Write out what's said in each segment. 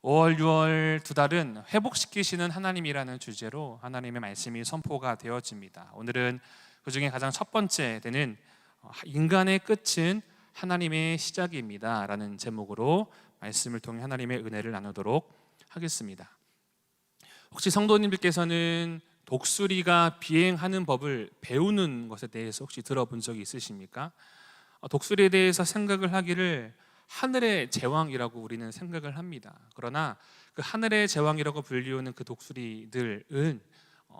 5월, 6월 두 달은 회복시키시는 하나님이라는 주제로 하나님의 말씀이 선포가 되어집니다. 오늘은 그 중에 가장 첫 번째 되는 인간의 끝은 하나님의 시작입니다 라는 제목으로 말씀을 통해 하나님의 은혜를 나누도록 하겠습니다. 혹시 성도님들께서는 독수리가 비행하는 법을 배우는 것에 대해서 혹시 들어본 적이 있으십니까? 독수리에 대해서 생각을 하기를 하늘의 제왕이라고 우리는 생각을 합니다. 그러나 그 하늘의 제왕이라고 불리우는 그 독수리들은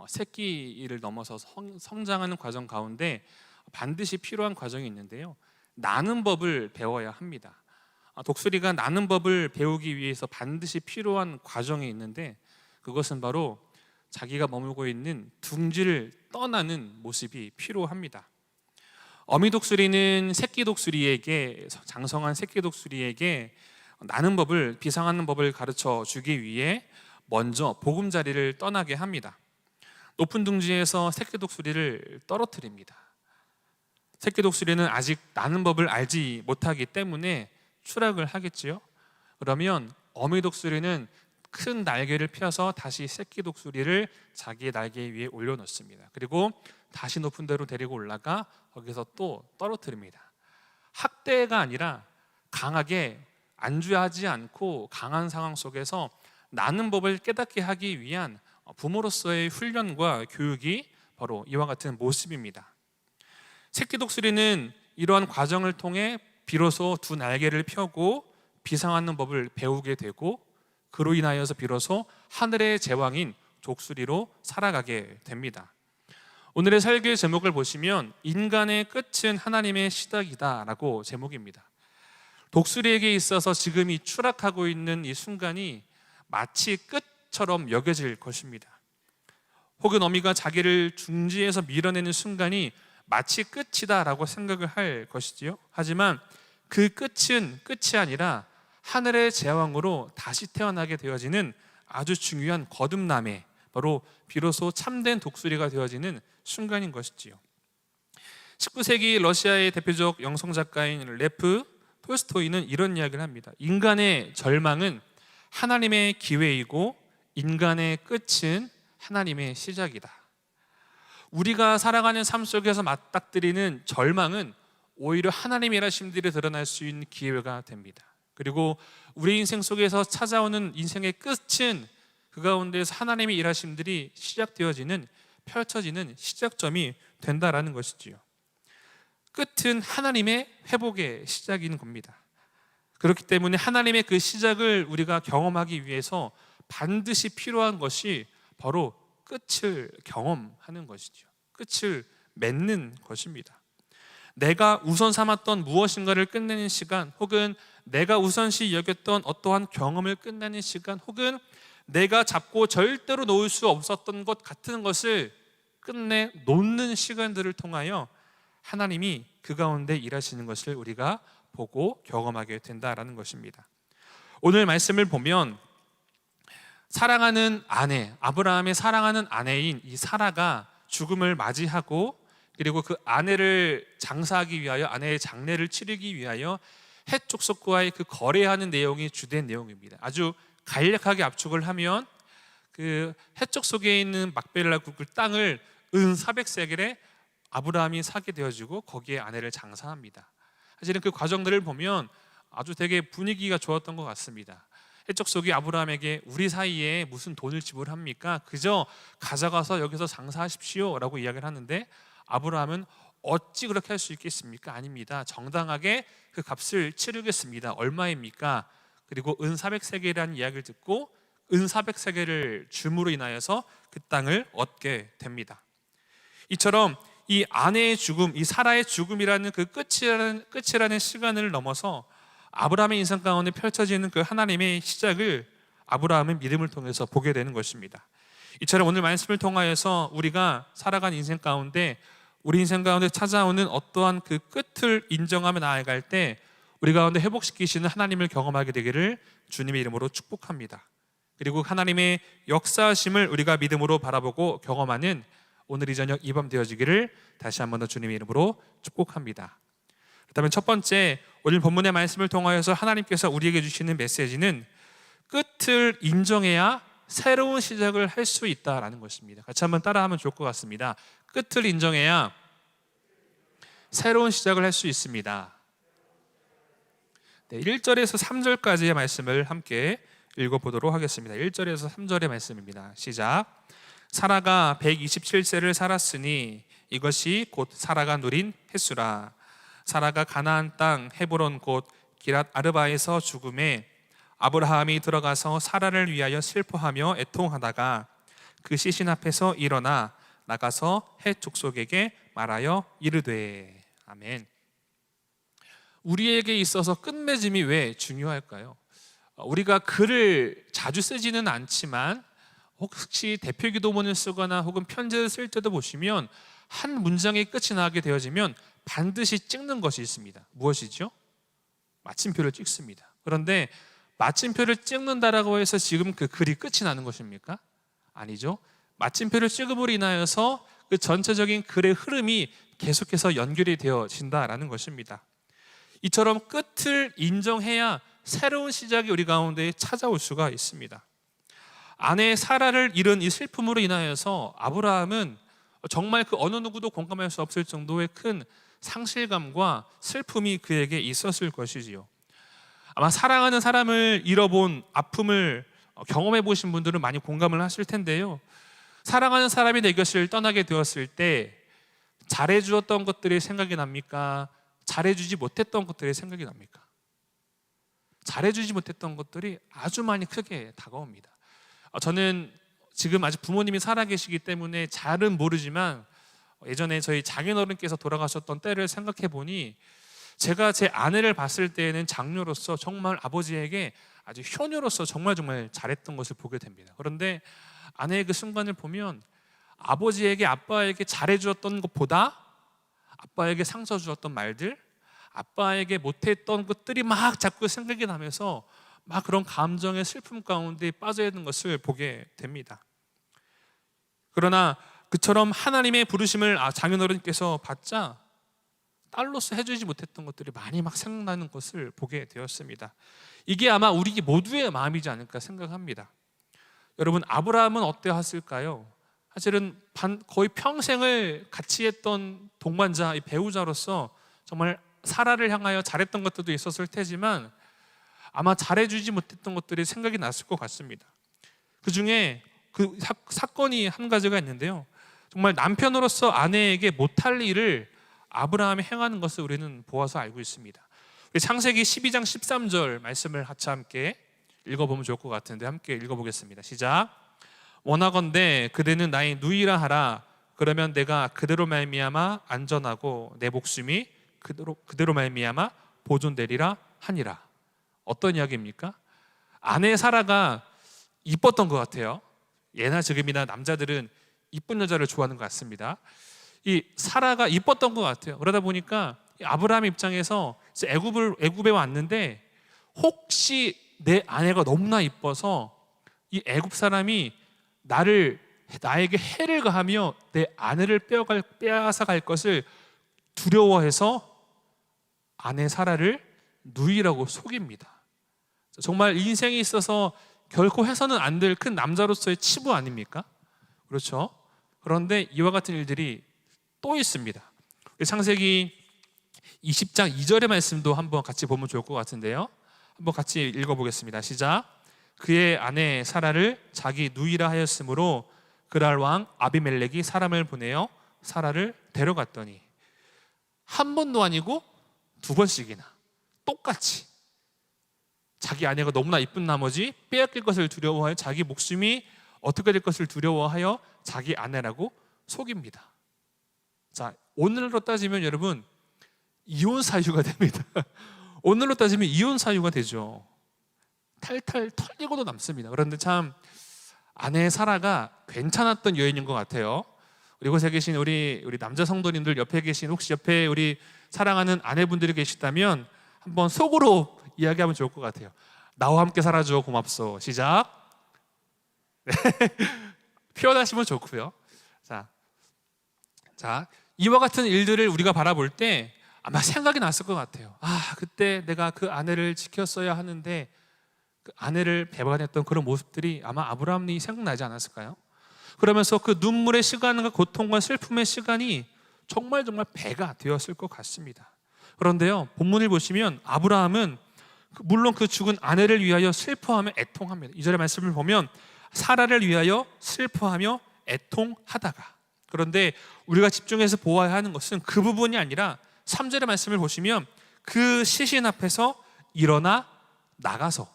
새끼를 넘어서 성장하는 과정 가운데 반드시 필요한 과정이 있는데요, 나는 법을 배워야 합니다. 독수리가 나는 법을 배우기 위해서 반드시 필요한 과정이 있는데, 그것은 바로 자기가 머물고 있는 둥지를 떠나는 모습이 필요합니다. 어미 독수리는 새끼 독수리에게, 장성한 새끼 독수리에게 나는 법을, 비상하는 법을 가르쳐 주기 위해 먼저 보금자리를 떠나게 합니다. 높은 둥지에서 새끼 독수리를 떨어뜨립니다. 새끼 독수리는 아직 나는 법을 알지 못하기 때문에 추락을 하겠지요. 그러면 어미 독수리는 큰 날개를 펴서 다시 새끼 독수리를 자기의 날개 위에 올려놓습니다. 그리고 다시 높은 데로 데리고 올라가 거기서 또 떨어뜨립니다. 학대가 아니라 강하게 안주하지 않고 강한 상황 속에서 나는 법을 깨닫게 하기 위한 부모로서의 훈련과 교육이 바로 이와 같은 모습입니다. 새끼 독수리는 이러한 과정을 통해 비로소 두 날개를 펴고 비상하는 법을 배우게 되고, 그로 인하여서 비로소 하늘의 제왕인 독수리로 살아가게 됩니다. 오늘의 설교의 제목을 보시면 인간의 끝은 하나님의 시작이다 라고 제목입니다. 독수리에게 있어서 지금 이 추락하고 있는 이 순간이 마치 끝처럼 여겨질 것입니다. 혹은 어미가 자기를 둥지에서 밀어내는 순간이 마치 끝이다 라고 생각을 할 것이지요. 하지만 그 끝은 끝이 아니라 하늘의 제왕으로 다시 태어나게 되어지는 아주 중요한 거듭남에 바로 비로소 참된 독수리가 되어지는 순간인 것이지요. 19세기 러시아의 대표적 영성작가인 레프 톨스토이는 이런 이야기를 합니다. 인간의 절망은 하나님의 기회이고 인간의 끝은 하나님의 시작이다. 우리가 살아가는 삶 속에서 맞닥뜨리는 절망은 오히려 하나님의 일하심들이 드러날 수 있는 기회가 됩니다. 그리고 우리 인생 속에서 찾아오는 인생의 끝은 그 가운데에서 하나님의 일하심들이 시작되어지는, 펼쳐지는 시작점이 된다라는 것이지요. 끝은 하나님의 회복의 시작인 겁니다. 그렇기 때문에 하나님의 그 시작을 우리가 경험하기 위해서 반드시 필요한 것이 바로 끝을 경험하는 것이죠. 끝을 맺는 것입니다. 내가 우선 삼았던 무엇인가를 끝내는 시간, 혹은 내가 우선시 여겼던 어떠한 경험을 끝내는 시간, 혹은 내가 잡고 절대로 놓을 수 없었던 것 같은 것을 끝내 놓는 시간들을 통하여 하나님이 그 가운데 일하시는 것을 우리가 보고 경험하게 된다라는 것입니다. 오늘 말씀을 보면 사랑하는 아내, 아브라함의 사랑하는 아내인 이 사라가 죽음을 맞이하고, 그리고 그 아내를 장사하기 위하여, 아내의 장례를 치르기 위하여 헷 족속과의 그 거래하는 내용이 주된 내용입니다. 아주 간략하게 압축을 하면 그 헷 족속에 있는 막벨라 굴 땅을 은 400세겔에 아브라함이 사게 되어지고 거기에 아내를 장사합니다. 사실은 그 과정들을 보면 아주 되게 분위기가 좋았던 것 같습니다. 헷 족속이 아브라함에게 우리 사이에 무슨 돈을 지불합니까? 그저 가져가서 여기서 장사하십시오 라고 이야기를 하는데, 아브라함은 어찌 그렇게 할 수 있겠습니까? 아닙니다. 정당하게 그 값을 치르겠습니다. 얼마입니까? 그리고 은 400세겔이라는 이야기를 듣고 은 400세겔을 줌으로 인하여서 그 땅을 얻게 됩니다. 이처럼 이 아내의 죽음, 이 사라의 죽음이라는 그 끝이라는 시간을 넘어서 아브라함의 인생 가운데 펼쳐지는 그 하나님의 시작을 아브라함은 믿음을 통해서 보게 되는 것입니다. 이처럼 오늘 말씀을 통하여서 우리가 살아간 인생 가운데, 우리 인생 가운데 찾아오는 어떠한 그 끝을 인정하며 나아갈 때 우리 가운데 회복시키시는 하나님을 경험하게 되기를 주님의 이름으로 축복합니다. 그리고 하나님의 역사하심을 우리가 믿음으로 바라보고 경험하는 오늘 이 저녁 이 밤 되어지기를 다시 한 번 더 주님의 이름으로 축복합니다. 그렇다면 첫 번째, 오늘 본문의 말씀을 통하여서 하나님께서 우리에게 주시는 메시지는 끝을 인정해야 새로운 시작을 할 수 있다라는 것입니다. 같이 한번 따라하면 좋을 것 같습니다. 끝을 인정해야 새로운 시작을 할 수 있습니다. 네, 1절에서 3절까지의 말씀을 함께 읽어보도록 하겠습니다. 1절에서 3절의 말씀입니다. 시작. 사라가 127세를 살았으니 이것이 곧 사라가 누린 횟수라. 사라가 가나안 땅 헤브론 곧 기랏 아르바에서 죽음에 아브라함이 들어가서 사라를 위하여 슬퍼하며 애통하다가 그 시신 앞에서 일어나 나가서 헷 족속에게 말하여 이르되. 아멘. 우리에게 있어서 끝맺음이 왜 중요할까요? 우리가 글을 자주 쓰지는 않지만 혹시 대표기도문을 쓰거나 혹은 편지를 쓸 때도 보시면 한 문장의 끝이 나게 되어지면 반드시 찍는 것이 있습니다. 무엇이죠? 마침표를 찍습니다. 그런데 마침표를 찍는다라고 해서 지금 그 글이 끝이 나는 것입니까? 아니죠. 마침표를 찍음으로 인하여서 그 전체적인 글의 흐름이 계속해서 연결이 되어진다라는 것입니다. 이처럼 끝을 인정해야 새로운 시작이 우리 가운데 찾아올 수가 있습니다. 아내 사라를 잃은 이 슬픔으로 인하여서 아브라함은 정말 그 어느 누구도 공감할 수 없을 정도의 큰 상실감과 슬픔이 그에게 있었을 것이지요. 아마 사랑하는 사람을 잃어본 아픔을 경험해 보신 분들은 많이 공감을 하실 텐데요. 사랑하는 사람이 내 곁을 떠나게 되었을 때 잘해주었던 것들이 생각이 납니까? 잘해주지 못했던 것들이 생각이 납니까? 잘해주지 못했던 것들이 아주 많이 크게 다가옵니다. 저는 지금 아직 부모님이 살아계시기 때문에 잘은 모르지만 예전에 저희 장인어른께서 돌아가셨던 때를 생각해 보니 제가 제 아내를 봤을 때에는 장녀로서 정말 아버지에게 아주 효녀로서 정말 잘했던 것을 보게 됩니다. 그런데 아내의 그 순간을 보면 아버지에게 아빠에게 잘해주었던 것보다 아빠에게 상처 주었던 말들, 아빠에게 못했던 것들이 막 자꾸 생각이 나면서 막 그런 감정의 슬픔 가운데 빠져 있는 것을 보게 됩니다. 그러나 그처럼 하나님의 부르심을 장인어른께서 받자 딸로서 해주지 못했던 것들이 많이 막 생각나는 것을 보게 되었습니다. 이게 아마 우리 모두의 마음이지 않을까 생각합니다. 여러분, 아브라함은 어떠했을까요? 사실은 거의 평생을 같이 했던 동반자, 배우자로서 정말 사라를 향하여 잘했던 것들도 있었을 테지만 아마 잘해주지 못했던 것들이 생각이 났을 것 같습니다. 그 중에 그 사건이 한 가지가 있는데요, 정말 남편으로서 아내에게 못할 일을 아브라함이 행하는 것을 우리는 보아서 알고 있습니다. 우리 창세기 12장 13절 말씀을 같이 함께 읽어보면 좋을 것 같은데 함께 읽어보겠습니다. 시작. 원하건대 그대는 나의 누이라 하라. 그러면 내가 그대로 말미암아 안전하고 내 목숨이 그대로 말미암아 보존되리라 하니라. 어떤 이야기입니까? 아내 사라가 이뻤던 것 같아요. 예나 지금이나 남자들은 이쁜 여자를 좋아하는 것 같습니다. 이 사라가 이뻤던 것 같아요. 그러다 보니까 아브라함 입장에서 애굽에 왔는데 혹시 내 아내가 너무나 이뻐서 이 애굽 사람이 나에게 해를 가하며 내 아내를 빼앗아 갈 것을 두려워해서 아내 사라를 누이라고 속입니다. 정말 인생에 있어서 결코 해서는 안 될 큰 남자로서의 치부 아닙니까? 그렇죠? 그런데 이와 같은 일들이 또 있습니다. 창세기 20장 2절의 말씀도 한번 같이 보면 좋을 것 같은데요, 한번 같이 읽어보겠습니다. 시작. 그의 아내 사라를 자기 누이라 하였으므로 그랄 왕 아비멜렉이 사람을 보내어 사라를 데려갔더니 한 번도 아니고 두 번씩이나 똑같이 자기 아내가 너무나 이쁜 나머지 빼앗길 것을 두려워하여 자기 목숨이 어떻게 될 것을 두려워하여 자기 아내라고 속입니다. 자, 오늘로 따지면 여러분 이혼 사유가 됩니다. 오늘로 따지면 이혼 사유가 되죠. 탈탈 털리고도 남습니다. 그런데 참 아내 사라가 괜찮았던 여인인 것 같아요. 그리고 곳에 계신 우리 남자 성도님들, 옆에 계신 혹시 옆에 우리 사랑하는 아내분들이 계시다면 한번 속으로 이야기하면 좋을 것 같아요. 나와 함께 살아줘 고맙소. 시작. 네. 표현하시면 좋고요. 자, 이와 같은 일들을 우리가 바라볼 때 아마 생각이 났을 것 같아요. 그때 내가 그 아내를 지켰어야 하는데 그 아내를 배반했던 그런 모습들이 아마 아브라함이 생각나지 않았을까요? 그러면서 그 눈물의 시간과 고통과 슬픔의 시간이 정말 배가 되었을 것 같습니다. 그런데요, 본문을 보시면 아브라함은 물론 그 죽은 아내를 위하여 슬퍼하며 애통합니다. 2절의 말씀을 보면 사라를 위하여 슬퍼하며 애통하다가, 그런데 우리가 집중해서 보아야 하는 것은 그 부분이 아니라 3절의 말씀을 보시면 그 시신 앞에서 일어나 나가서,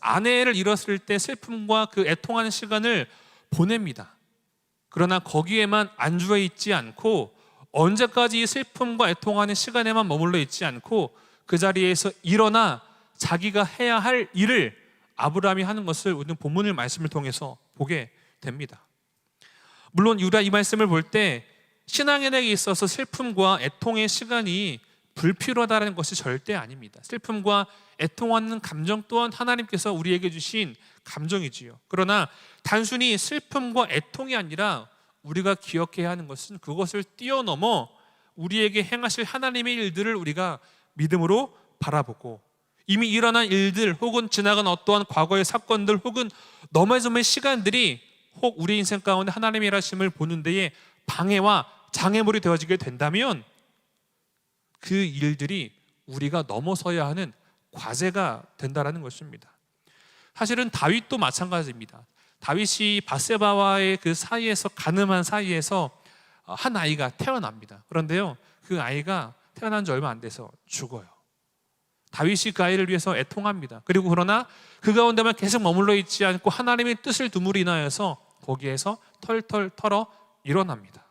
아내를 잃었을 때 슬픔과 그 애통하는 시간을 보냅니다. 그러나 거기에만 안주해 있지 않고 언제까지 이 슬픔과 애통하는 시간에만 머물러 있지 않고 그 자리에서 일어나 자기가 해야 할 일을 아브라함이 하는 것을 우리는 본문의 말씀을 통해서 보게 됩니다. 물론 우리가 이 말씀을 볼 때 신앙인에게 있어서 슬픔과 애통의 시간이 불필요하다는 것이 절대 아닙니다. 슬픔과 애통하는 감정 또한 하나님께서 우리에게 주신 감정이지요. 그러나 단순히 슬픔과 애통이 아니라 우리가 기억해야 하는 것은 그것을 뛰어넘어 우리에게 행하실 하나님의 일들을 우리가 믿음으로 바라보고, 이미 일어난 일들 혹은 지나간 어떠한 과거의 사건들 혹은 넘어짐의 시간들이 혹 우리 인생 가운데 하나님의 일하심을 보는 데에 방해와 장애물이 되어지게 된다면 그 일들이 우리가 넘어서야 하는 과제가 된다는 것입니다. 사실은 다윗도 마찬가지입니다. 다윗이 밧세바와의 그 사이에서, 가늠한 사이에서 한 아이가 태어납니다. 그런데요, 그 아이가 태어난 지 얼마 안 돼서 죽어요. 다윗이 그 아이를 위해서 애통합니다. 그리고 그러나 그 가운데만 계속 머물러 있지 않고 하나님의 뜻을 두므로 인하여서 거기에서 털털 털어 일어납니다.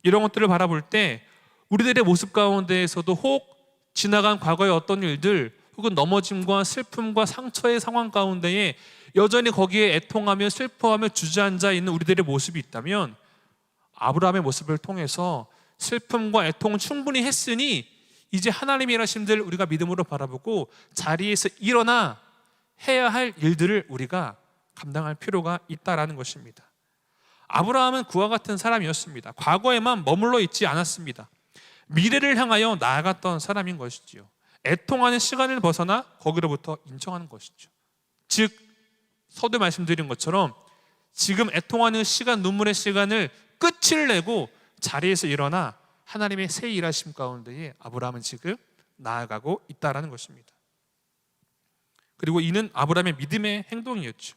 이런 것들을 바라볼 때 우리들의 모습 가운데에서도 혹 지나간 과거의 어떤 일들 혹은 넘어짐과 슬픔과 상처의 상황 가운데에 여전히 거기에 애통하며 슬퍼하며 주저앉아 있는 우리들의 모습이 있다면, 아브라함의 모습을 통해서 슬픔과 애통은 충분히 했으니 이제 하나님의 일하심들 우리가 믿음으로 바라보고 자리에서 일어나 해야 할 일들을 우리가 감당할 필요가 있다라는 것입니다. 아브라함은 그와 같은 사람이었습니다. 과거에만 머물러 있지 않았습니다. 미래를 향하여 나아갔던 사람인 것이지요. 애통하는 시간을 벗어나 거기로부터 인정하는 것이죠. 즉 서두에 말씀드린 것처럼 지금 애통하는 시간, 눈물의 시간을 끝을 내고 자리에서 일어나 하나님의 새 일하심 가운데에 아브라함은 지금 나아가고 있다는 것입니다. 그리고 이는 아브라함의 믿음의 행동이었죠.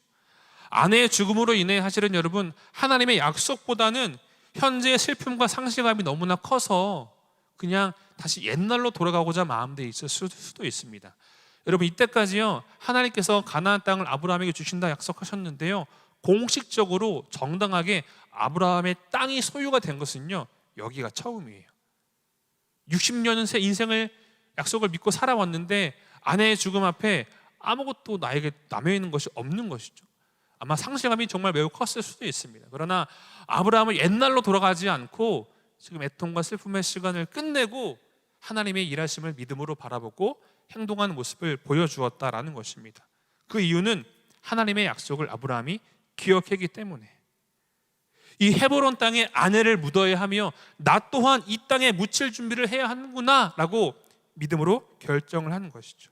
아내의 죽음으로 인해 사실은 여러분, 하나님의 약속보다는 현재의 슬픔과 상실감이 너무나 커서 그냥 다시 옛날로 돌아가고자 마음대에 있을 수도 있습니다. 여러분, 이때까지요, 하나님께서 가나안 땅을 아브라함에게 주신다 약속하셨는데요, 공식적으로 정당하게 아브라함의 땅이 소유가 된 것은요, 여기가 처음이에요. 60년은 새 인생을 약속을 믿고 살아왔는데 아내의 죽음 앞에 아무것도 나에게 남아있는 것이 없는 것이죠. 아마 상실감이 정말 매우 컸을 수도 있습니다. 그러나 아브라함은 옛날로 돌아가지 않고 지금 애통과 슬픔의 시간을 끝내고 하나님의 일하심을 믿음으로 바라보고 행동하는 모습을 보여주었다라는 것입니다. 그 이유는 하나님의 약속을 아브라함이 기억했기 때문에. 이 헤브론 땅에 아내를 묻어야 하며 나 또한 이 땅에 묻힐 준비를 해야 하는구나 라고 믿음으로 결정을 하는 것이죠.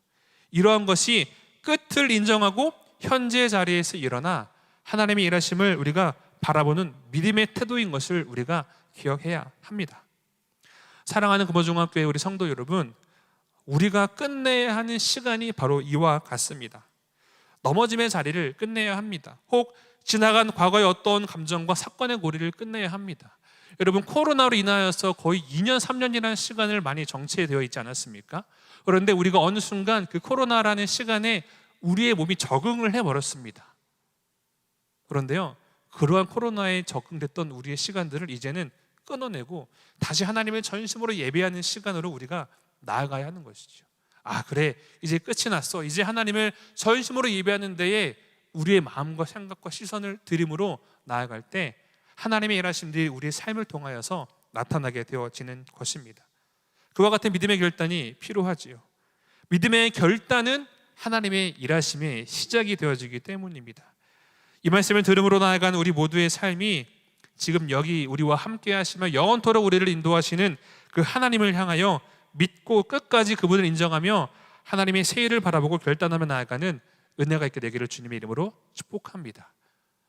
이러한 것이 끝을 인정하고 현재의 자리에서 일어나 하나님의 일하심을 우리가 바라보는 믿음의 태도인 것을 우리가 기억해야 합니다. 사랑하는 금호중학교의 우리 성도 여러분, 우리가 끝내야 하는 시간이 바로 이와 같습니다. 넘어짐의 자리를 끝내야 합니다. 혹 지나간 과거의 어떤 감정과 사건의 고리를 끝내야 합니다. 여러분, 코로나로 인하여서 거의 2년, 3년이라는 시간을 많이 정체되어 있지 않았습니까? 그런데 우리가 어느 순간 그 코로나라는 시간에 우리의 몸이 적응을 해버렸습니다. 그런데요, 그러한 코로나에 적응됐던 우리의 시간들을 이제는 끊어내고 다시 하나님의 전심으로 예배하는 시간으로 우리가 나아가야 하는 것이죠. 아, 그래, 이제 끝이 났어. 이제 하나님을 전심으로 예배하는 데에 우리의 마음과 생각과 시선을 들임으로 나아갈 때 하나님의 일하심들이 우리의 삶을 통하여서 나타나게 되어지는 것입니다. 그와 같은 믿음의 결단이 필요하지요. 믿음의 결단은 하나님의 일하심의 시작이 되어지기 때문입니다. 이 말씀을 들음으로 나아가는 우리 모두의 삶이 지금 여기 우리와 함께 하시며 영원토록 우리를 인도하시는 그 하나님을 향하여 믿고 끝까지 그분을 인정하며 하나님의 새 일을 바라보고 결단하며 나아가는 은혜가 있게 되기를 주님의 이름으로 축복합니다.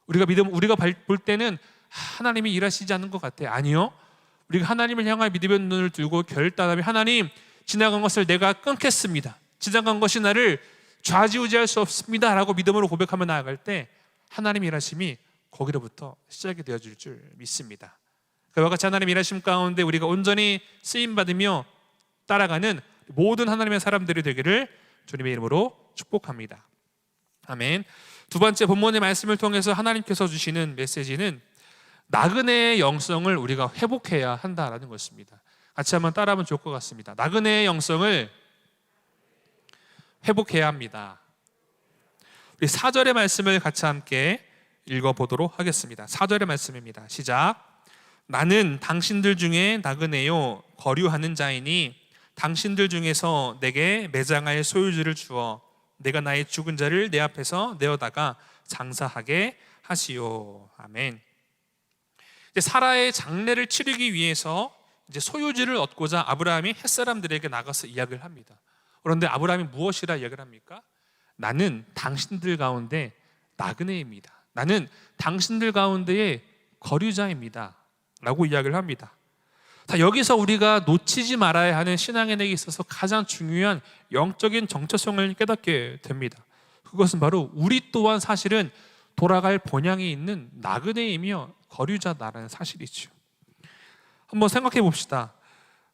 우리가 볼 때는 하나님이 일하시지 않는 것 같아요. 아니요. 우리가 하나님을 향한 믿음의 눈을 들고 결단하며 하나님, 지나간 것을 내가 끊겠습니다. 지나간 것이 나를 좌지우지할 수 없습니다 라고 믿음으로 고백하며 나아갈 때 하나님의 일하심이 거기로부터 시작이 되어질 줄 믿습니다. 그와 같이 하나님의 일하심 가운데 우리가 온전히 쓰임받으며 따라가는 모든 하나님의 사람들이 되기를 주님의 이름으로 축복합니다. 아멘. 두 번째, 본문의 말씀을 통해서 하나님께서 주시는 메시지는 나그네의 영성을 우리가 회복해야 한다라는 것입니다. 같이 한번 따라하면 좋을 것 같습니다. 나그네의 영성을 회복해야 합니다. 우리 4절의 말씀을 같이 함께 읽어보도록 하겠습니다. 4절의 말씀입니다. 시작. 나는 당신들 중에 나그네요 거류하는 자이니 당신들 중에서 내게 매장할 소유주를 주어 내가 나의 죽은 자를 내 앞에서 내어다가 장사하게 하시오. 아멘. 이제 사라의 장례를 치르기 위해서 이제 소유지를 얻고자 아브라함이 햇사람들에게 나가서 이야기를 합니다. 그런데 아브라함이 무엇이라 이야기를 합니까? 나는 당신들 가운데 나그네입니다. 나는 당신들 가운데의 거류자입니다 라고 이야기를 합니다. 자, 여기서 우리가 놓치지 말아야 하는 신앙인에게 있어서 가장 중요한 영적인 정체성을 깨닫게 됩니다. 그것은 바로 우리 또한 사실은 돌아갈 본향이 있는 나그네이며 거류자다라는 사실이죠. 한번 생각해 봅시다.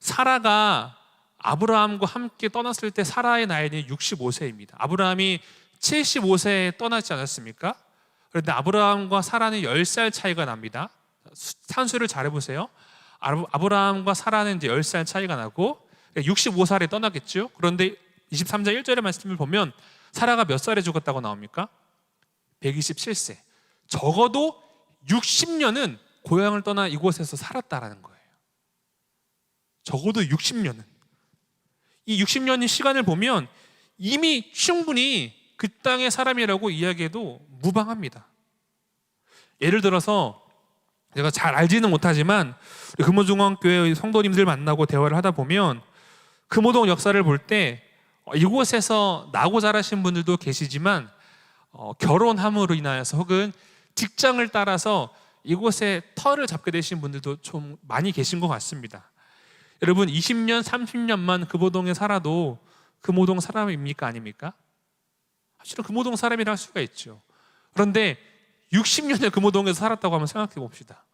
사라가 아브라함과 함께 떠났을 때 사라의 나이는 65세입니다. 아브라함이 75세에 떠나지 않았습니까? 그런데 아브라함과 사라는 10살 차이가 납니다. 산수를 잘해보세요. 아브라함과 사라는 이제 10살 차이가 나고 65살에 떠나겠죠. 그런데 23장 1절의 말씀을 보면 사라가 몇 살에 죽었다고 나옵니까? 127세. 적어도 60년은 고향을 떠나 이곳에서 살았다라는 거예요. 적어도 60년은. 이 60년의 시간을 보면 이미 충분히 그 땅의 사람이라고 이야기해도 무방합니다. 예를 들어서 제가 잘 알지는 못하지만 금호중앙교회 성도님들 만나고 대화를 하다 보면 금호동 역사를 볼 때 이곳에서 나고 자라신 분들도 계시지만 결혼함으로 인하여서 혹은 직장을 따라서 이곳에 터를 잡게 되신 분들도 좀 많이 계신 것 같습니다. 여러분 20년, 30년만 금호동에 살아도 금호동 사람입니까? 아닙니까? 사실은 금호동 사람이라 할 수가 있죠. 그런데 60년을 금호동에서 살았다고 한번 생각해 봅시다.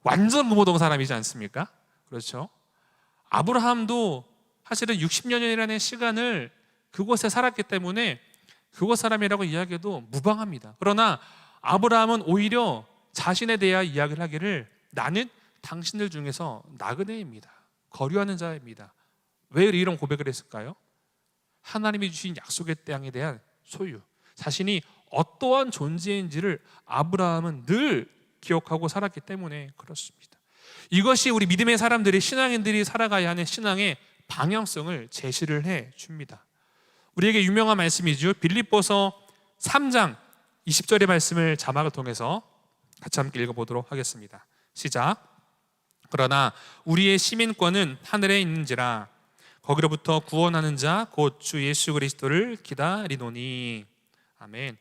완전 금호동 사람이지 않습니까? 그렇죠? 아브라함도 사실은 60년이라는 시간을 그곳에 살았기 때문에 그곳 사람이라고 이야기해도 무방합니다. 그러나 아브라함은 오히려 자신에 대한 이야기를 하기를 나는 당신들 중에서 나그네입니다. 거류하는 자입니다. 왜 이런 고백을 했을까요? 하나님이 주신 약속의 땅에 대한 소유, 자신이 어떠한 존재인지를 아브라함은 늘 기억하고 살았기 때문에 그렇습니다. 이것이 우리 믿음의 사람들이, 신앙인들이 살아가야 하는 신앙의 방향성을 제시를 해 줍니다. 우리에게 유명한 말씀이죠. 빌립보서 3장 20절의 말씀을 자막을 통해서 같이 함께 읽어보도록 하겠습니다. 시작. 그러나 우리의 시민권은 하늘에 있는지라 거기로부터 구원하는 자 곧 주 예수 그리스도를 기다리노니. 아멘.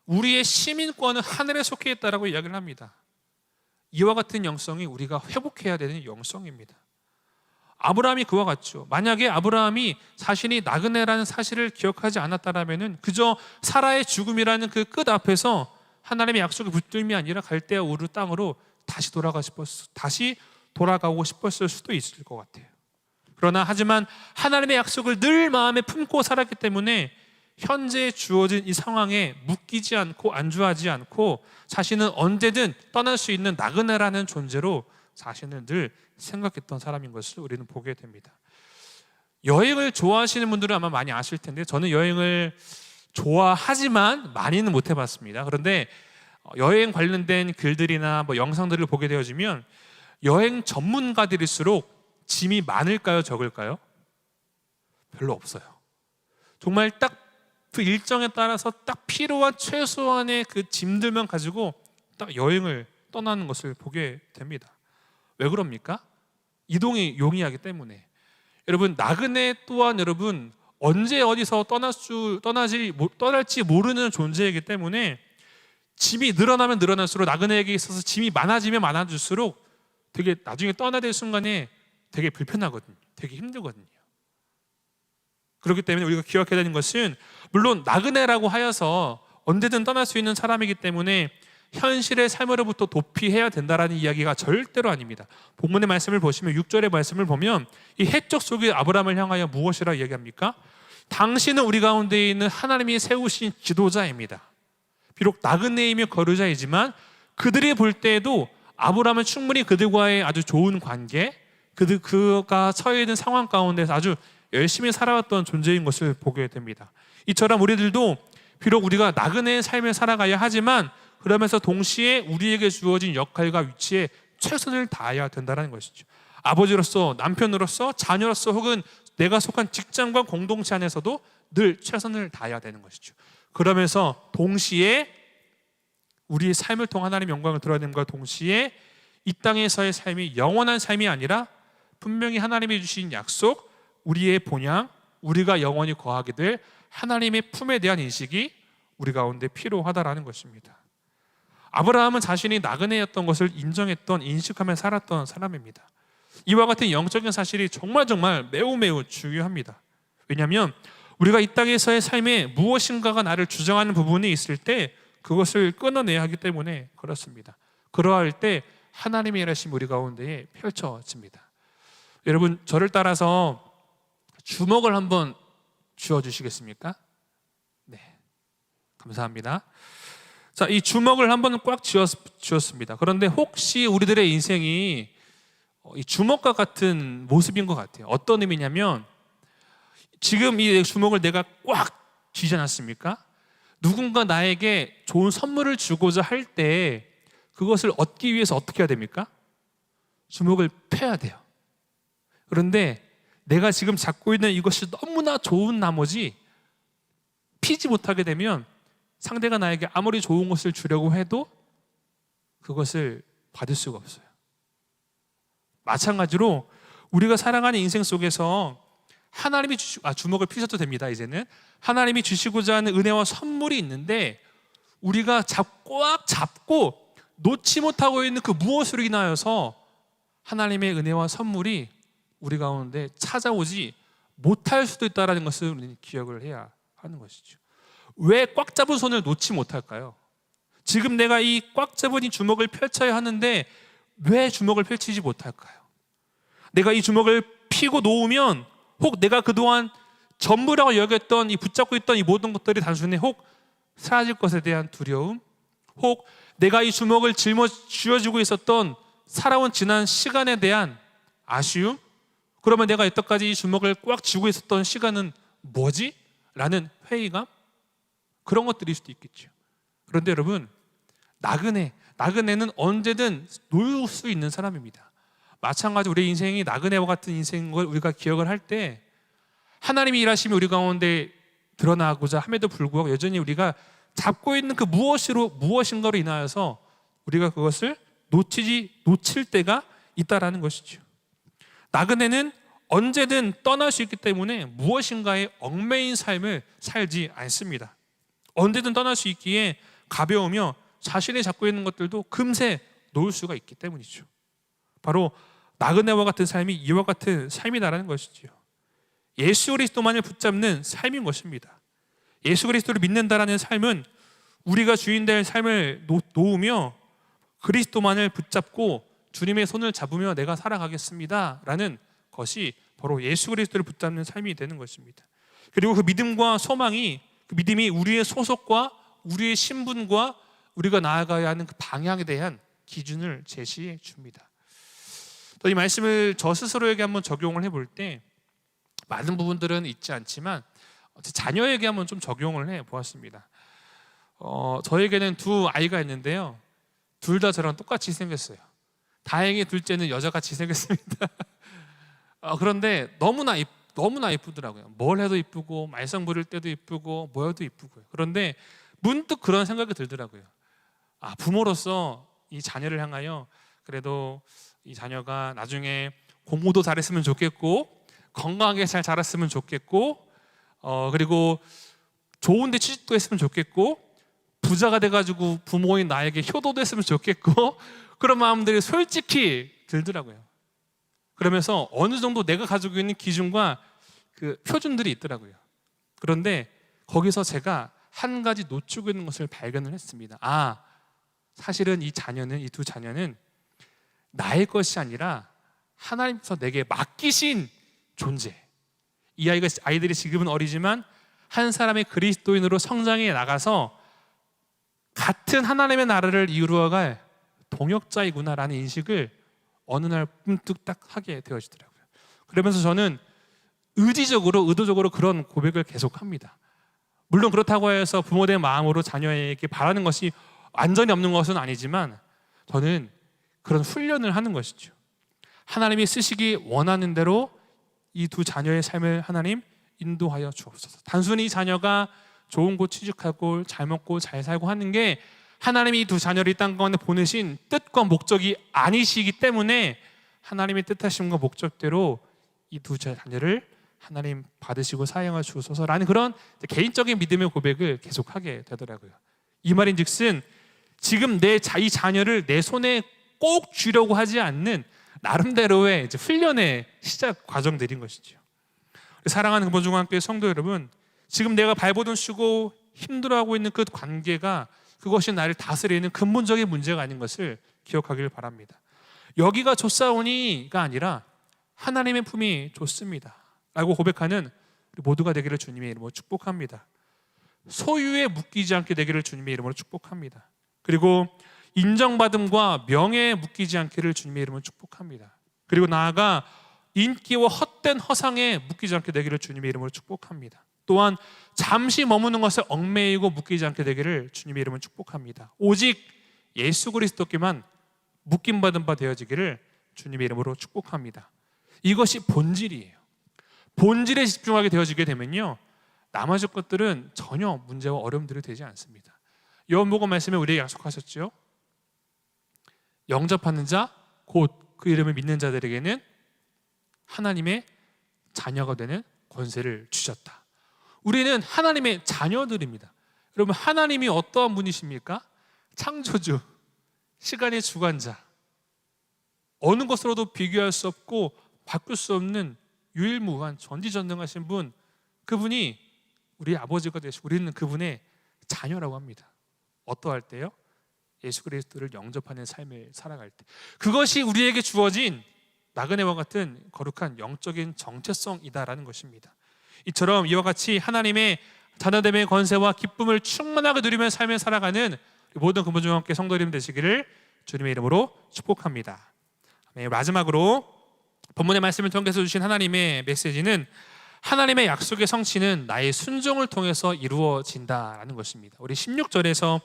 우리의 시민권은 하늘에 속해 있다라고 이야기를 합니다. 이와 같은 영성이 우리가 회복해야 되는 영성입니다. 아브라함이 그와 같죠. 만약에 아브라함이 자신이 나그네라는 사실을 기억하지 않았다라면은 그저 사라의 죽음이라는 그 끝 앞에서 하나님의 약속을 붙들m이 아니라 갈대아 우르 땅으로 다시 돌아가고 싶었을 수도 있을 것 같아요. 그러나 하지만 하나님의 약속을 늘 마음에 품고 살았기 때문에 현재 주어진 이 상황에 묶이지 않고 안주하지 않고 자신은 언제든 떠날 수 있는 나그네라는 존재로 자신을 늘 생각했던 사람인 것을 우리는 보게 됩니다. 여행을 좋아하시는 분들은 아마 많이 아실 텐데 저는 여행을 좋아하지만 많이는 못 해봤습니다. 그런데 여행 관련된 글들이나 영상들을 보게 되어지면 여행 전문가들일수록 짐이 많을까요? 적을까요? 별로 없어요. 정말 딱 그 일정에 따라서 딱 필요한 최소한의 그 짐들만 가지고 딱 여행을 떠나는 것을 보게 됩니다. 왜 그럽니까? 이동이 용이하기 때문에. 여러분 나그네 또한 여러분 언제 어디서 떠날지 모르는 존재이기 때문에 짐이 늘어나면 늘어날수록 나그네에게 있어서 짐이 많아지면 많아질수록 되게 나중에 떠나야 될 순간에 되게 불편하거든요. 되게 힘들거든요. 그렇기 때문에 우리가 기억해야 되는 것은 물론 나그네라고 하여서 언제든 떠날 수 있는 사람이기 때문에 현실의 삶으로부터 도피해야 된다라는 이야기가 절대로 아닙니다. 본문의 말씀을 보시면 6절의 말씀을 보면 이 해적 속의 아브라함을 향하여 무엇이라 이야기합니까? 당신은 우리 가운데 있는 하나님이 세우신 지도자입니다. 비록 나그네이며 거류자이지만 그들이 볼 때에도 아브라함은 충분히 그들과의 아주 좋은 관계, 그가 처해 있는 상황 가운데서 아주 열심히 살아왔던 존재인 것을 보게 됩니다. 이처럼 우리들도 비록 우리가 나그네의 삶을 살아가야 하지만 그러면서 동시에 우리에게 주어진 역할과 위치에 최선을 다해야 된다는 것이죠. 아버지로서, 남편으로서, 자녀로서 혹은 내가 속한 직장과 공동체 안에서도 늘 최선을 다해야 되는 것이죠. 그러면서 동시에 우리의 삶을 통해 하나님의 영광을 드러내는과 동시에 이 땅에서의 삶이 영원한 삶이 아니라 분명히 하나님이 주신 약속, 우리의 본향, 우리가 영원히 거하게 될 하나님의 품에 대한 인식이 우리 가운데 필요하다라는 것입니다. 아브라함은 자신이 나그네였던 것을 인식하며 살았던 사람입니다. 이와 같은 영적인 사실이 정말 매우 중요합니다. 왜냐하면 우리가 이 땅에서의 삶에 무엇인가가 나를 주장하는 부분이 있을 때 그것을 끊어내야 하기 때문에 그렇습니다. 그러할 때 하나님의 일하심이 우리 가운데에 펼쳐집니다. 여러분, 저를 따라서 주먹을 한번 쥐어주시겠습니까? 네, 감사합니다. 자, 이 주먹을 한번 꽉 쥐었습니다. 그런데 혹시 우리들의 인생이 이 주먹과 같은 모습인 것 같아요. 어떤 의미냐면 지금 이 주먹을 내가 꽉 쥐지 않았습니까? 누군가 나에게 좋은 선물을 주고자 할 때 그것을 얻기 위해서 어떻게 해야 됩니까? 주먹을 펴야 돼요. 그런데 내가 지금 잡고 있는 이것이 너무나 좋은 나머지 피지 못하게 되면 상대가 나에게 아무리 좋은 것을 주려고 해도 그것을 받을 수가 없어요. 마찬가지로 우리가 살아가는 인생 속에서 하나님이 주먹을 피셔도 됩니다. 이제는 하나님이 주시고자 하는 은혜와 선물이 있는데 우리가 꽉 잡고 놓지 못하고 있는 그 무엇으로 인하여서 하나님의 은혜와 선물이 우리 가운데 찾아오지 못할 수도 있다는 것을 우리는 기억을 해야 하는 것이죠. 왜 꽉 잡은 손을 놓지 못할까요? 지금 내가 이 꽉 잡은 이 주먹을 펼쳐야 하는데 왜 주먹을 펼치지 못할까요? 내가 이 주먹을 피고 놓으면 혹 내가 그동안 전부라고 여겼던 이 붙잡고 있던 이 모든 것들이 단순히 혹 사라질 것에 대한 두려움, 혹 내가 이 주먹을 쥐어주고 있었던 살아온 지난 시간에 대한 아쉬움, 그러면 내가 여태까지 이 주먹을 꽉 쥐고 있었던 시간은 뭐지? 라는 회의감, 그런 것들일 수도 있겠죠. 그런데 여러분, 나그네는 언제든 놓을 수 있는 사람입니다. 마찬가지로 우리 인생이 나그네와 같은 인생인 걸 우리가 기억을 할 때 하나님이 일하심이 우리 가운데 드러나고자 함에도 불구하고 여전히 우리가 잡고 있는 그 무엇인가로 인하여서 우리가 그것을 놓칠 때가 있다라는 것이죠. 나그네는 언제든 떠날 수 있기 때문에 무엇인가에 얽매인 삶을 살지 않습니다. 언제든 떠날 수 있기에 가벼우며 자신이 잡고 있는 것들도 금세 놓을 수가 있기 때문이죠. 바로 나그네와 같은 삶이 이와 같은 삶이다라는 것이죠. 예수 그리스도만을 붙잡는 삶인 것입니다. 예수 그리스도를 믿는다라는 삶은 우리가 주인 될 삶을 놓으며 그리스도만을 붙잡고 주님의 손을 잡으며 내가 살아가겠습니다 라는 것이 바로 예수 그리스도를 붙잡는 삶이 되는 것입니다. 그리고 그 믿음과 소망이, 그 믿음이 우리의 소속과 우리의 신분과 우리가 나아가야 하는 그 방향에 대한 기준을 제시해 줍니다. 또 이 말씀을 저 스스로에게 한번 적용을 해볼 때 많은 부분들은 있지 않지만 제 자녀에게 한번 좀 적용을 해 보았습니다. 저에게는 두 아이가 있는데요, 둘 다 저랑 똑같이 생겼어요. 다행히 둘째는 여자같이 생겼습니다. 그런데 너무나 이쁘더라고요. 뭘 해도 이쁘고 말썽 부릴 때도 이쁘고 뭐 해도 이쁘고요. 그런데 문득 그런 생각이 들더라고요. 부모로서 이 자녀를 향하여 그래도 이 자녀가 나중에 공부도 잘했으면 좋겠고 건강하게 잘 자랐으면 좋겠고 그리고 좋은 데 취직도 했으면 좋겠고, 부자가 돼가지고 부모인 나에게 효도도 했으면 좋겠고, 그런 마음들이 솔직히 들더라고요. 그러면서 어느 정도 내가 가지고 있는 기준과 그 표준들이 있더라고요. 그런데 거기서 제가 한 가지 놓치고 있는 것을 발견을 했습니다. 사실은 이 두 자녀는 나의 것이 아니라 하나님께서 내게 맡기신 존재. 이 아이들이 지금은 어리지만 한 사람의 그리스도인으로 성장해 나가서 같은 하나님의 나라를 이루어갈 동역자이구나라는 인식을 어느 날 문득 딱 하게 되어지더라고요. 그러면서 저는 의도적으로 그런 고백을 계속합니다. 물론 그렇다고 해서 부모된 마음으로 자녀에게 바라는 것이 완전히 없는 것은 아니지만, 저는 그런 훈련을 하는 것이죠. 하나님이 쓰시기 원하는 대로 이 두 자녀의 삶을 하나님 인도하여 주옵소서. 단순히 자녀가 좋은 곳 취직하고 잘 먹고 잘 살고 하는 게 하나님이 이 두 자녀를 이 땅 가운데 보내신 뜻과 목적이 아니시기 때문에, 하나님의 뜻하심과 목적대로 이 두 자녀를 하나님 받으시고 사용하여 주소서라는 그런 개인적인 믿음의 고백을 계속하게 되더라고요. 이 말인즉슨 지금 이 자녀를 내 손에 꼭 쥐려고 하지 않는 나름대로의 훈련의 시작 과정들인 것이죠. 사랑하는 금호중학교의 성도 여러분, 지금 내가 발버둥 치고 힘들어하고 있는 그 관계가, 그것이 나를 다스리는 근본적인 문제가 아닌 것을 기억하길 바랍니다. 여기가 좋사오니가 아니라 하나님의 품이 좋습니다 라고 고백하는 우리 모두가 되기를 주님의 이름으로 축복합니다. 소유에 묶이지 않게 되기를 주님의 이름으로 축복합니다. 그리고 인정받음과 명예에 묶이지 않기를 주님의 이름으로 축복합니다. 그리고 나아가 인기와 헛된 허상에 묶이지 않게 되기를 주님의 이름으로 축복합니다. 또한 잠시 머무는 것에 얽매이고 묶이지 않게 되기를 주님의 이름으로 축복합니다. 오직 예수 그리스도께만 묶임받은 바 되어지기를 주님의 이름으로 축복합니다. 이것이 본질이에요. 본질에 집중하게 되어지게 되면요, 나머지 것들은 전혀 문제와 어려움들이 되지 않습니다. 요한복음 말씀에 우리에게 약속하셨죠. 영접하는 자, 곧 그 이름을 믿는 자들에게는 하나님의 자녀가 되는 권세를 주셨다. 우리는 하나님의 자녀들입니다. 여러분, 하나님이 어떠한 분이십니까? 창조주, 시간의 주관자, 어느 것으로도 비교할 수 없고 바꿀 수 없는 유일무한 전지전능하신 분, 그분이 우리 아버지가 되시고 우리는 그분의 자녀라고 합니다. 어떠할 때요? 예수 그리스도를 영접하는 삶을 살아갈 때. 그것이 우리에게 주어진 나그네와 같은 거룩한 영적인 정체성이다라는 것입니다. 이처럼 이와 같이 하나님의 자녀됨의 권세와 기쁨을 충만하게 누리며 삶을 살아가는 모든 금호중학교 성도님 되시기를 주님의 이름으로 축복합니다. 마지막으로 본문의 말씀을 통해서 주신 하나님의 메시지는, 하나님의 약속의 성취는 나의 순종을 통해서 이루어진다라는 것입니다. 우리 16절에서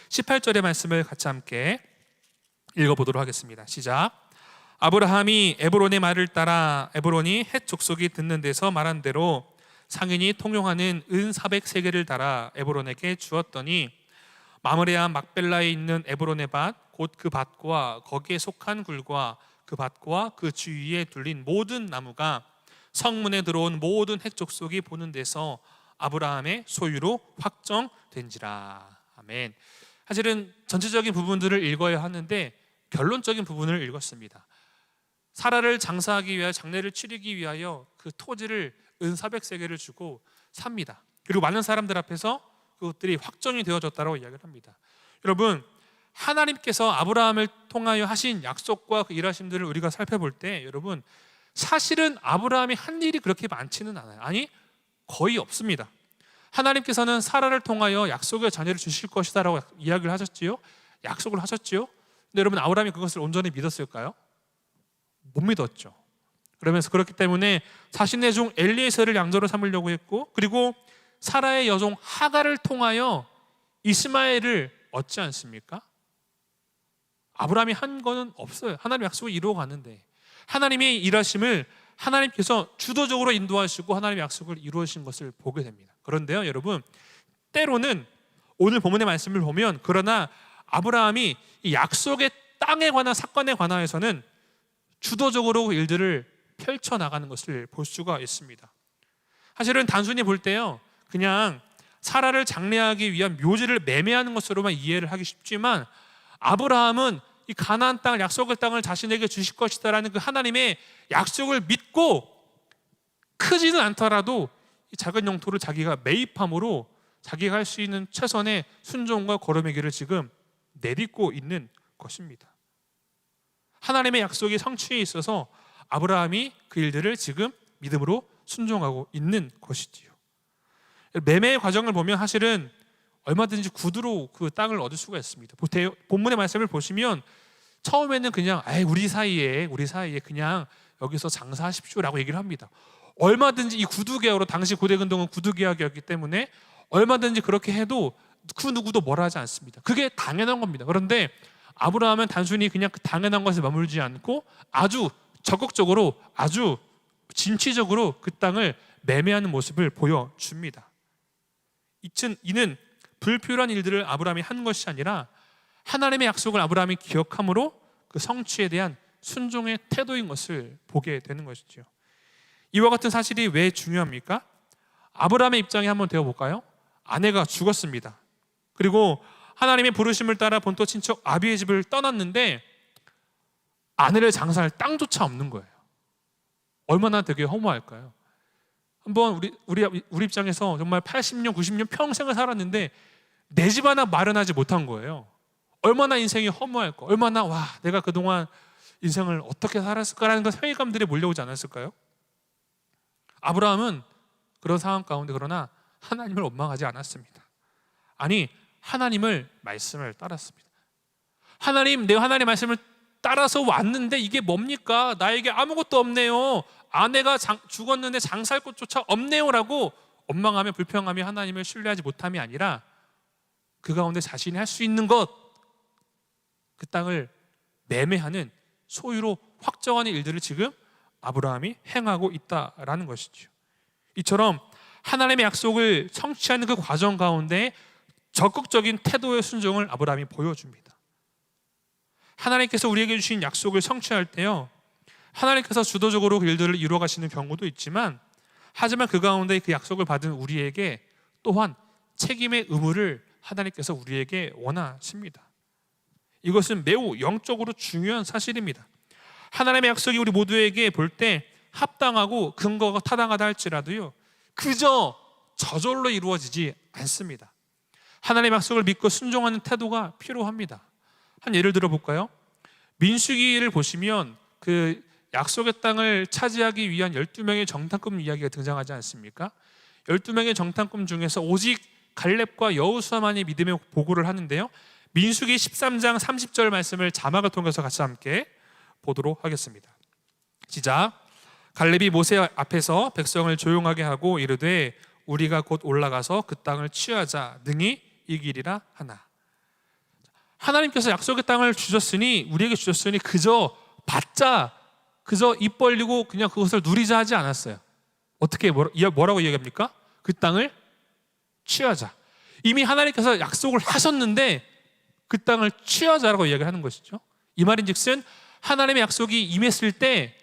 18절의 말씀을 같이 함께 읽어보도록 하겠습니다. 시작. 아브라함이 에브론의 말을 따라 에브론이 헷 족속이 듣는 데서 말한 대로 상인이 통용하는 은 400세겔을 달아 에브론에게 주었더니, 마므레아 막벨라에 있는 에브론의 밭, 곧 그 밭과 거기에 속한 굴과 그 밭과 그 주위에 둘린 모든 나무가 성문에 들어온 모든 헷 족속이 보는 데서 아브라함의 소유로 확정된지라. 아멘. 사실은 전체적인 부분들을 읽어야 하는데 결론적인 부분을 읽었습니다. 사라를 장사하기 위하여, 장례를 치르기 위하여 그 토지를 은 400세겔을 주고 삽니다. 그리고 많은 사람들 앞에서 그것들이 확정이 되어졌다고 이야기를 합니다. 여러분, 하나님께서 아브라함을 통하여 하신 약속과 그 일하심들을 우리가 살펴볼 때, 여러분, 사실은 아브라함이 한 일이 그렇게 많지는 않아요. 아니, 거의 없습니다. 하나님께서는 사라를 통하여 약속의 자녀를 주실 것이다 라고 이야기를 하셨지요. 약속을 하셨지요. 근데 여러분, 아브라함이 그것을 온전히 믿었을까요? 못 믿었죠. 그러면서 그렇기 때문에 자신의 종 엘리에셀을 양자로 삼으려고 했고, 그리고 사라의 여종 하갈을 통하여 이스마엘을 얻지 않습니까? 아브라함이 한 거는 없어요. 하나님의 약속을 이루어 가는데, 하나님의 일하심을 하나님께서 주도적으로 인도하시고 하나님의 약속을 이루어진 것을 보게 됩니다. 그런데요, 여러분, 때로는 오늘 본문의 말씀을 보면, 그러나 아브라함이 이 약속의 땅에 관한 사건에 관하여서는 주도적으로 일들을 펼쳐나가는 것을 볼 수가 있습니다. 사실은 단순히 볼 때요, 그냥 사라를 장례하기 위한 묘지를 매매하는 것으로만 이해를 하기 쉽지만, 아브라함은 이 가나안 땅을, 약속의 땅을 자신에게 주실 것이다라는 그 하나님의 약속을 믿고 크지는 않더라도 이 작은 영토를 자기가 매입함으로 자기가 할 수 있는 최선의 순종과 걸음의 길을 지금 내딛고 있는 것입니다. 하나님의 약속이 성취에 있어서 아브라함이 그 일들을 지금 믿음으로 순종하고 있는 것이지요. 매매의 과정을 보면 사실은 얼마든지 구두로 그 땅을 얻을 수가 있습니다. 본문의 말씀을 보시면 처음에는 그냥 우리 사이에 그냥 여기서 장사하십시오라고 얘기를 합니다. 얼마든지 이 구두계약으로, 당시 고대 근동은 구두계약이었기 때문에 얼마든지 그렇게 해도 그 누구도 뭐라 하지 않습니다. 그게 당연한 겁니다. 그런데 아브라함은 단순히 그냥 그 당연한 것에 머물지 않고 아주 적극적으로, 아주 진취적으로 그 땅을 매매하는 모습을 보여줍니다. 이는 불필요한 일들을 아브라함이 한 것이 아니라 하나님의 약속을 아브라함이 기억함으로 그 성취에 대한 순종의 태도인 것을 보게 되는 것이죠. 이와 같은 사실이 왜 중요합니까? 아브라함의 입장에 한번 되어볼까요? 아내가 죽었습니다. 그리고 하나님의 부르심을 따라 본토 친척 아비의 집을 떠났는데 아내를 장사할 땅조차 없는 거예요. 얼마나 되게 허무할까요? 한번 우리 입장에서 정말 80년, 90년 평생을 살았는데 내 집 하나 마련하지 못한 거예요. 얼마나 인생이 허무할까? 얼마나 내가 그동안 인생을 어떻게 살았을까라는 그 회의감들이 몰려오지 않았을까요? 아브라함은 그런 상황 가운데 그러나 하나님을 원망하지 않았습니다. 아니, 하나님을 말씀을 따랐습니다. 하나님, 내가 하나님의 말씀을 따라서 왔는데 이게 뭡니까? 나에게 아무것도 없네요. 아내가 죽었는데 장사할 곳조차 없네요라고 원망하며 불평하며 하나님을 신뢰하지 못함이 아니라 그 가운데 자신이 할 수 있는 것, 그 땅을 매매하는 소유로 확정하는 일들을 지금 아브라함이 행하고 있다라는 것이죠. 이처럼 하나님의 약속을 성취하는 그 과정 가운데 적극적인 태도의 순종을 아브라함이 보여줍니다. 하나님께서 우리에게 주신 약속을 성취할 때요, 하나님께서 주도적으로 그 일들을 이루어 가시는 경우도 있지만, 하지만 그 가운데 그 약속을 받은 우리에게 또한 책임의 의무를 하나님께서 우리에게 원하십니다. 이것은 매우 영적으로 중요한 사실입니다. 하나님의 약속이 우리 모두에게 볼 때 합당하고 근거가 타당하다 할지라도요, 그저 저절로 이루어지지 않습니다. 하나님의 약속을 믿고 순종하는 태도가 필요합니다. 한 예를 들어볼까요? 민수기를 보시면 그 약속의 땅을 차지하기 위한 12명의 정탐꾼 이야기가 등장하지 않습니까? 12명의 정탐꾼 중에서 오직 갈렙과 여호수아만이 믿음의 보고를 하는데요, 민수기 13장 30절 말씀을 자막을 통해서 같이 함께 보도록 하겠습니다. 시작. 갈렙이 모세 앞에서 백성을 조용하게 하고 이르되 우리가 곧 올라가서 그 땅을 취하자 능히 이기리라 하나. 하나님께서 약속의 땅을 주셨으니, 우리에게 주셨으니 그저 받자, 그저 입 벌리고 그냥 그것을 누리자 하지 않았어요. 어떻게 뭐라고 이야기합니까? 그 땅을 취하자. 이미 하나님께서 약속을 하셨는데 그 땅을 취하자라고 이야기하는 것이죠. 이 말인즉슨 하나님의 약속이 임했을 때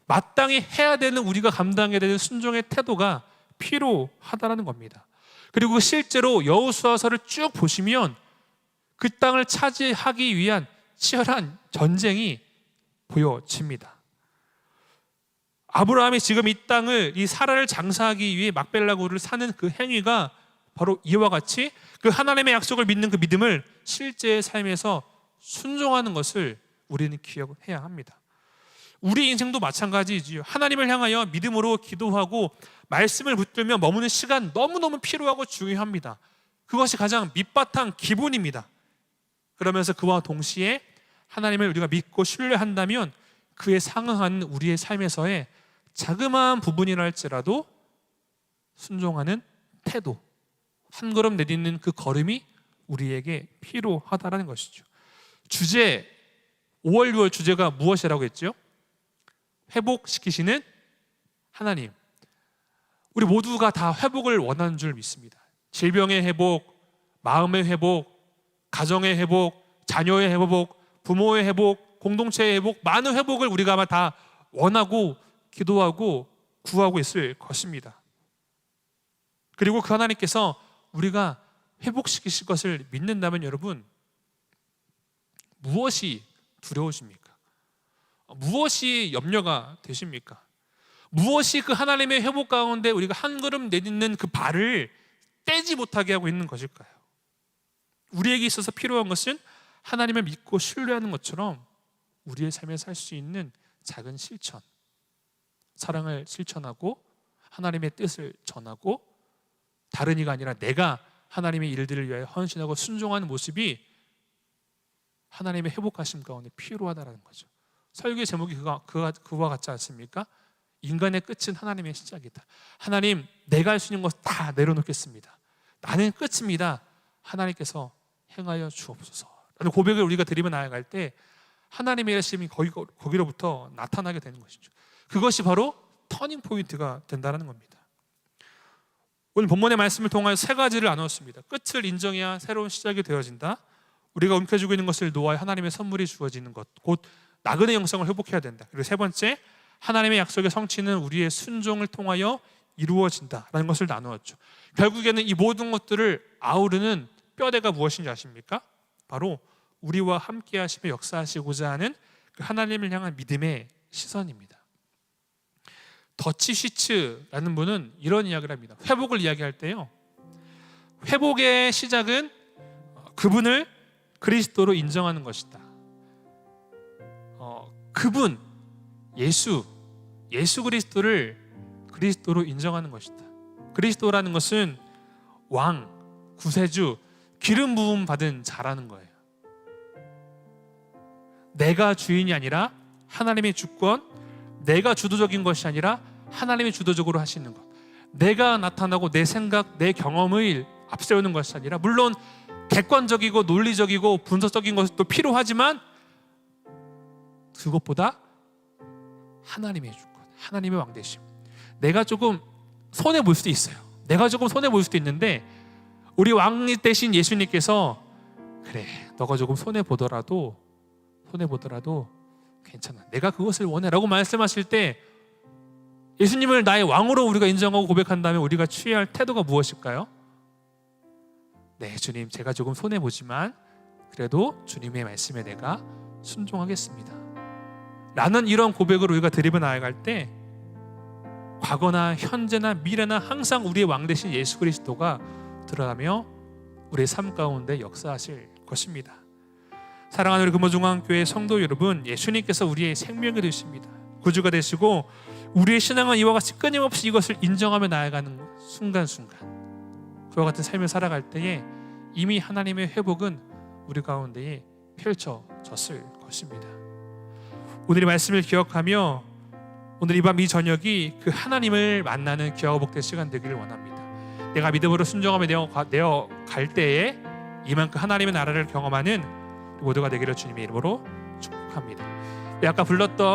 마땅히 해야 되는, 우리가 감당해야 되는 순종의 태도가 필요하다는 겁니다. 그리고 실제로 여호수아서를 쭉 보시면 그 땅을 차지하기 위한 치열한 전쟁이 보여집니다. 아브라함이 지금 이 땅을, 이 사라를 장사하기 위해 막벨라고를 사는 그 행위가 바로 이와 같이 그 하나님의 약속을 믿는 그 믿음을 실제의 삶에서 순종하는 것을 우리는 기억해야 합니다. 우리 인생도 마찬가지지요. 하나님을 향하여 믿음으로 기도하고 말씀을 붙들며 머무는 시간 너무너무 필요하고 중요합니다. 그것이 가장 밑바탕 기본입니다. 그러면서 그와 동시에 하나님을 우리가 믿고 신뢰한다면 그에 상응하는 우리의 삶에서의 자그마한 부분이라 할지라도 순종하는 태도, 한 걸음 내딛는 그 걸음이 우리에게 필요하다는 것이죠. 5월 6월 주제가 무엇이라고 했죠? 회복시키시는 하나님. 우리 모두가 다 회복을 원하는 줄 믿습니다. 질병의 회복, 마음의 회복, 가정의 회복, 자녀의 회복, 부모의 회복, 공동체의 회복, 많은 회복을 우리가 아마 다 원하고 기도하고 구하고 있을 것입니다. 그리고 그 하나님께서 우리가 회복시키실 것을 믿는다면 여러분, 무엇이 두려우십니까? 무엇이 염려가 되십니까? 무엇이 그 하나님의 회복 가운데 우리가 한 걸음 내딛는 그 발을 떼지 못하게 하고 있는 것일까요? 우리에게 있어서 필요한 것은 하나님을 믿고 신뢰하는 것처럼 우리의 삶에 살 수 있는 작은 실천, 사랑을 실천하고 하나님의 뜻을 전하고 다른 이가 아니라 내가 하나님의 일들을 위하여 헌신하고 순종하는 모습이 하나님의 회복하심 가운데 필요하다는 거죠. 설교의 제목이 그와 같지 않습니까? 인간의 끝은 하나님의 시작이다. 하나님, 내가 할 수 있는 것 다 내려놓겠습니다. 나는 끝입니다. 하나님께서 행하여 주옵소서 라는 고백을 우리가 드리며 나아갈 때 하나님의 일하심이 거기로부터 나타나게 되는 것이죠. 그것이 바로 터닝 포인트가 된다는 겁니다. 오늘 본문의 말씀을 통하여 세 가지를 나누었습니다. 끝을 인정해야 새로운 시작이 되어진다. 우리가 움켜쥐고 있는 것을 놓아야 하나님의 선물이 주어지는 것, 곧 나그네 영성을 회복해야 된다. 그리고 세 번째, 하나님의 약속의 성취는 우리의 순종을 통하여 이루어진다라는 것을 나누었죠. 결국에는 이 모든 것들을 아우르는 뼈대가 무엇인지 아십니까? 바로 우리와 함께 하시며 역사하시고자 하는 그 하나님을 향한 믿음의 시선입니다. 더치 시츠라는 분은 이런 이야기를 합니다. 회복을 이야기할 때요, 회복의 시작은 그분을 그리스도로 인정하는 것이다. 그분, 예수 그리스도를 그리스도로 인정하는 것이다. 그리스도라는 것은 왕, 구세주, 기름 부음 받은 자라는 거예요. 내가 주인이 아니라 하나님의 주권, 내가 주도적인 것이 아니라 하나님이 주도적으로 하시는 것, 내가 나타나고 내 생각, 내 경험을 앞세우는 것이 아니라, 물론 객관적이고 논리적이고 분석적인 것도 필요하지만 그것보다 하나님의 주권, 하나님의 왕되심. 내가 조금 손해볼 수도 있어요. 내가 조금 손해볼 수도 있는데 우리 왕 대신 예수님께서 그래, 너가 조금 손해보더라도 괜찮아, 내가 그것을 원해 라고 말씀하실 때 예수님을 나의 왕으로 우리가 인정하고 고백한다면 우리가 취해야 할 태도가 무엇일까요? 네, 주님, 제가 조금 손해보지만 그래도 주님의 말씀에 내가 순종하겠습니다 라는 이런 고백으로 우리가 드리며 나아갈 때 과거나 현재나 미래나 항상 우리의 왕 되신 예수 그리스도가 드러나며 우리의 삶 가운데 역사하실 것입니다. 사랑하는 우리 금호중앙교회 성도 여러분, 예수님께서 우리의 생명이 되십니다. 구주가 되시고 우리의 신앙은 이와 같이 끊임없이 이것을 인정하며 나아가는 순간순간 그와 같은 삶을 살아갈 때에 이미 하나님의 회복은 우리 가운데에 펼쳐졌을 것입니다. 오늘의 말씀을 기억하며 오늘 이 밤 이 저녁이 그 하나님을 만나는 귀하고 복된 시간 되기를 원합니다. 내가 믿음으로 순종하며 내어 갈 때에 이만큼 하나님의 나라를 경험하는 모두가 되기를 주님의 이름으로 축복합니다. 아까 불렀던